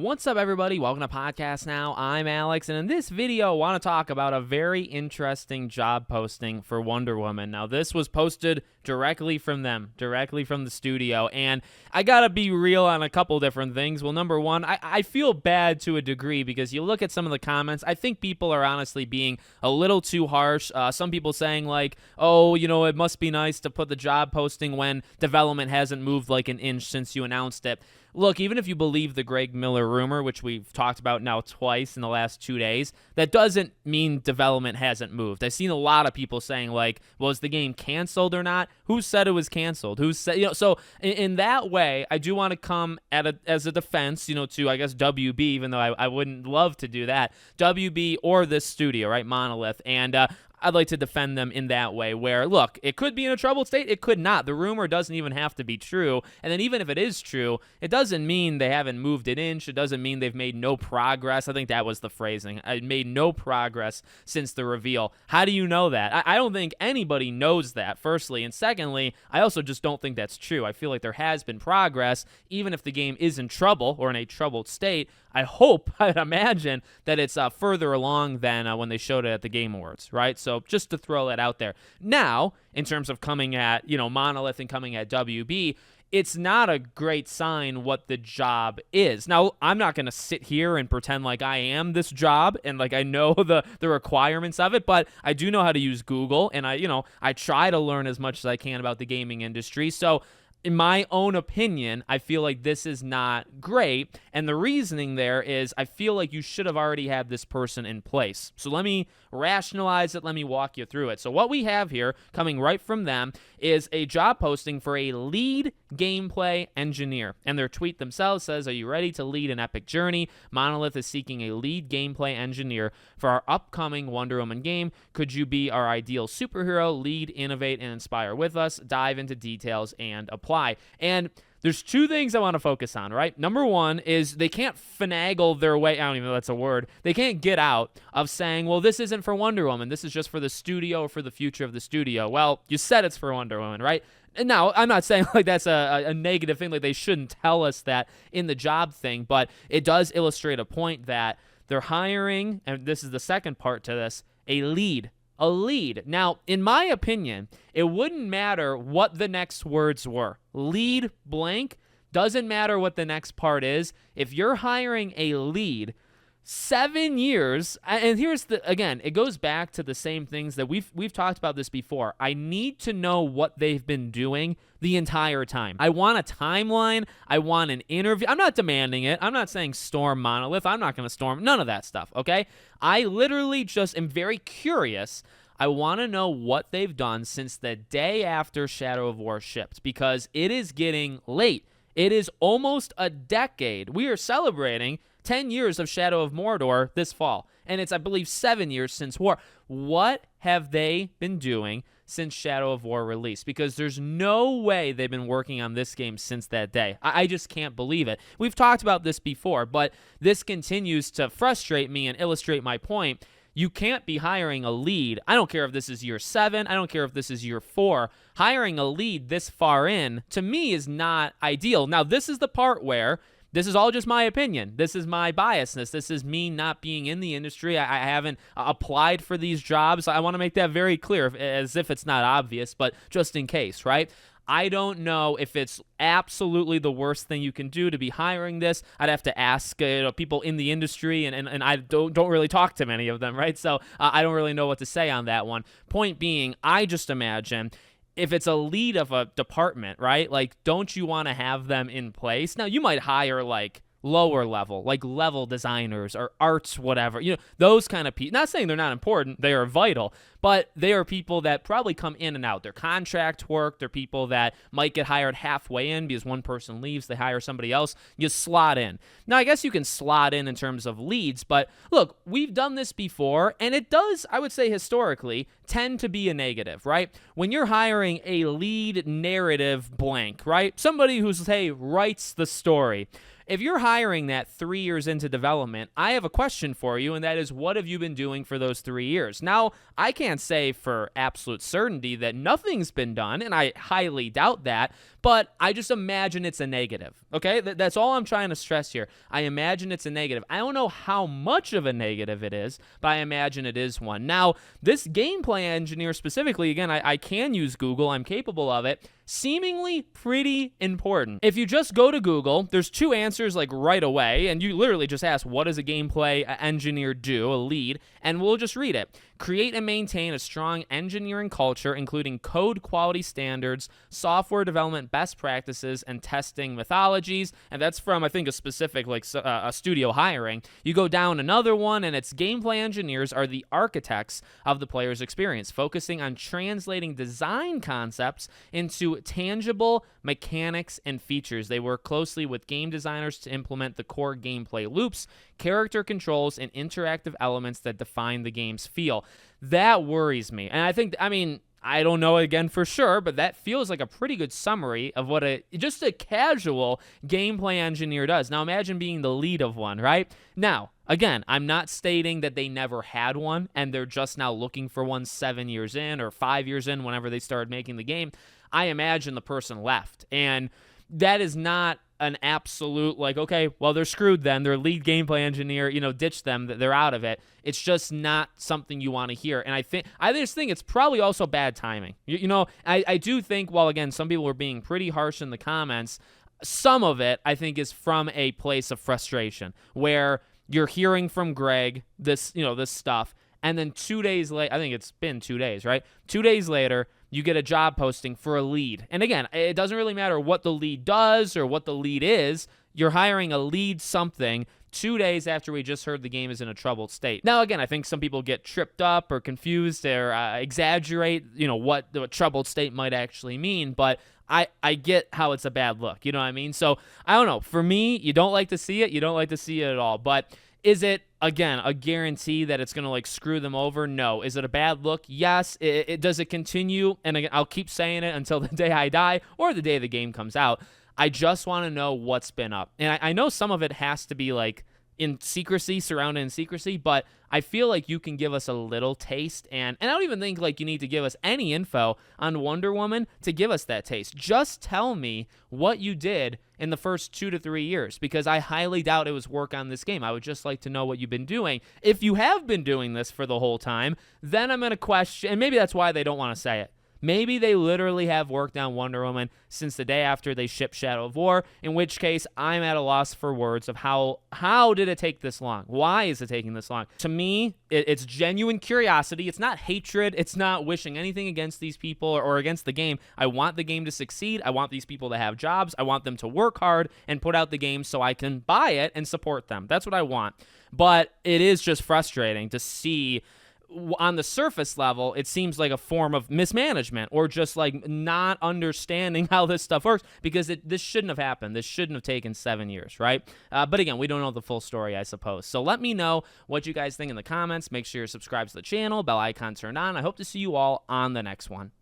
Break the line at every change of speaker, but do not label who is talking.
What's up, everybody? Welcome to Podcast Now. I'm Alex, and in this video, I want to talk about a very interesting job posting for Wonder Woman. Now, this was posted directly from them, directly from the studio, and I gotta be real on a couple different things. Well, number one, I feel bad to a degree because you look at some of the comments, I think people are honestly being a little too harsh. Some people saying like, oh, it must be nice to put the job posting when development hasn't moved like an inch since you announced it. Look, even if you believe the Greg Miller rumor, which we've talked about now twice in the last 2 days, that doesn't mean development hasn't moved. I've seen a lot of people saying like, was the game canceled or not? Who said it was canceled? Who said, so in that way, I do want to come as a defense, to, I guess, WB, even though I wouldn't love to do that, WB or this studio, right, Monolith, and I'd like to defend them in that way where, look, it could be in a troubled state. It could not. The rumor doesn't even have to be true. And then even if it is true, it doesn't mean they haven't moved an inch. It doesn't mean they've made no progress. I think that was the phrasing. I made no progress since the reveal. How do you know that? I don't think anybody knows that, firstly. And secondly, I also just don't think that's true. I feel like there has been progress, even if the game is in trouble or in a troubled state. I'd imagine that it's further along than when they showed it at the Game Awards, right? So just to throw that out there. Now, in terms of coming at, Monolith and coming at WB, it's not a great sign what the job is. Now, I'm not going to sit here and pretend like I am this job and like I know the requirements of it, but I do know how to use Google, and I try to learn as much as I can about the gaming industry. So in my own opinion, I feel like this is not great, and the reasoning there is I feel like you should have already had this person in place. So let me rationalize it. Let me walk you through it. So what we have here, coming right from them, is a job posting for a lead gameplay engineer, and their tweet themselves says, "Are you ready to lead an epic journey? Monolith is seeking a lead gameplay engineer for our upcoming Wonder Woman game. Could you be our ideal superhero? Lead, innovate, and inspire with us. Dive into details and apply." And there's two things I want to focus on, right? Number one is they can't finagle their way, I don't even know if that's a word, they can't get out of saying, well, this isn't for Wonder Woman, this is just for the studio or for the future of the studio. Well, you said it's for Wonder Woman, right? And now, I'm not saying like that's a negative thing, like they shouldn't tell us that in the job thing, but it does illustrate a point that they're hiring, and this is the second part to this, a lead. A lead. Now, in my opinion, it wouldn't matter what the next words were. Lead blank, doesn't matter what the next part is. If you're hiring a lead, 7 years, and here's again, it goes back to the same things that we've talked about this before. I need to know what they've been doing the entire time. I want a timeline. I want an interview. I'm not demanding it. I'm not saying storm Monolith. I'm not going to storm none of that stuff, okay? I literally just am very curious. I want to know what they've done since the day after Shadow of War shipped, because it is getting late. It is almost a decade. We are celebrating 10 years of Shadow of Mordor this fall, and it's, I believe, 7 years since War. What have they been doing since Shadow of War release? Because there's no way they've been working on this game since that day. I just can't believe it. We've talked about this before, but this continues to frustrate me and illustrate my point. You can't be hiring a lead. I don't care if this is year 7. I don't care if this is year 4. Hiring a lead this far in, to me, is not ideal. Now, this is the part where this is all just my opinion. This is my biasness. This is me not being in the industry. I haven't applied for these jobs. I want to make that very clear, as if it's not obvious, but just in case, right? I don't know if it's absolutely the worst thing you can do to be hiring this. I'd have to ask people in the industry, and I don't really talk to many of them, right? So I don't really know what to say on that one. Point being, I just imagine if it's a lead of a department, right? Like, don't you want to have them in place? Now, you might hire like lower level, like level designers or arts, whatever, those kind of people. Not saying they're not important, they are vital, but they are people that probably come in and out. They're contract work. They're people that might get hired halfway in because one person leaves, they hire somebody else. You slot in. Now, I guess you can slot in terms of leads, but look, we've done this before, and it does, I would say historically, tend to be a negative, right? When you're hiring a lead narrative blank, right? Somebody who's, hey, writes the story, if you're hiring that 3 years into development, I have a question for you, and that is, what have you been doing for those 3 years? Now, I can't say for absolute certainty that nothing's been done, and I highly doubt that, but I just imagine it's a negative, okay? That's all I'm trying to stress here. I imagine it's a negative. I don't know how much of a negative it is, but I imagine it is one. Now, this gameplay engineer specifically, again, I can use Google. I'm capable of it. Seemingly pretty important. If you just go to Google, there's 2 answers like right away, and you literally just ask, what does a gameplay engineer do, a lead, and we'll just read it. Create and maintain a strong engineering culture, including code quality standards, software development best practices, and testing methodologies. And that's from, I think, a specific like a studio hiring. You go down another one, and it's gameplay engineers are the architects of the player's experience, focusing on translating design concepts into tangible mechanics and features. They work closely with game designers to implement the core gameplay loops, character controls, and interactive elements that define the game's feel. That worries me. And I don't know again for sure, but that feels like a pretty good summary of what just a casual gameplay engineer does. Now imagine being the lead of one, right? Now, again, I'm not stating that they never had one and they're just now looking for one 7 years in or 5 years in, whenever they started making the game. I imagine the person left, and that is not an absolute like, okay, well, they're screwed then. Their lead gameplay engineer, ditch them. They're out of it. It's just not something you want to hear. And I just think it's probably also bad timing. I do think, while again, some people were being pretty harsh in the comments, some of it I think is from a place of frustration where you're hearing from Greg this stuff, and then 2 days later, I think it's been 2 days, right? 2 days later, you get a job posting for a lead. And again, it doesn't really matter what the lead does or what the lead is. You're hiring a lead something 2 days after we just heard the game is in a troubled state. Now, again, I think some people get tripped up or confused or exaggerate, what the troubled state might actually mean. But I get how it's a bad look. You know what I mean? So, I don't know. For me, you don't like to see it. You don't like to see it at all. But is it, again, a guarantee that it's going to like screw them over? No. Is it a bad look? Yes. Does it continue? And again, I'll keep saying it until the day I die or the day the game comes out. I just want to know what's been up. And I know some of it has to be like in secrecy, surrounded in secrecy, but I feel like you can give us a little taste, and I don't even think like you need to give us any info on Wonder Woman to give us that taste. Just tell me what you did in the first 2 to 3 years, because I highly doubt it was work on this game. I would just like to know what you've been doing. If you have been doing this for the whole time, then I'm going to question, and maybe that's why they don't want to say it. Maybe they literally have worked on Wonder Woman since the day after they shipped Shadow of War, in which case I'm at a loss for words of how did it take this long? Why is it taking this long? To me, it's genuine curiosity. It's not hatred. It's not wishing anything against these people or against the game. I want the game to succeed. I want these people to have jobs. I want them to work hard and put out the game so I can buy it and support them. That's what I want. But it is just frustrating to see. On the surface level, it seems like a form of mismanagement or just like not understanding how this stuff works, because this shouldn't have happened. This shouldn't have taken 7 years, right? But again, we don't know the full story, I suppose. So let me know what you guys think in the comments. Make sure you're subscribed to the channel, bell icon turned on. I hope to see you all on the next one.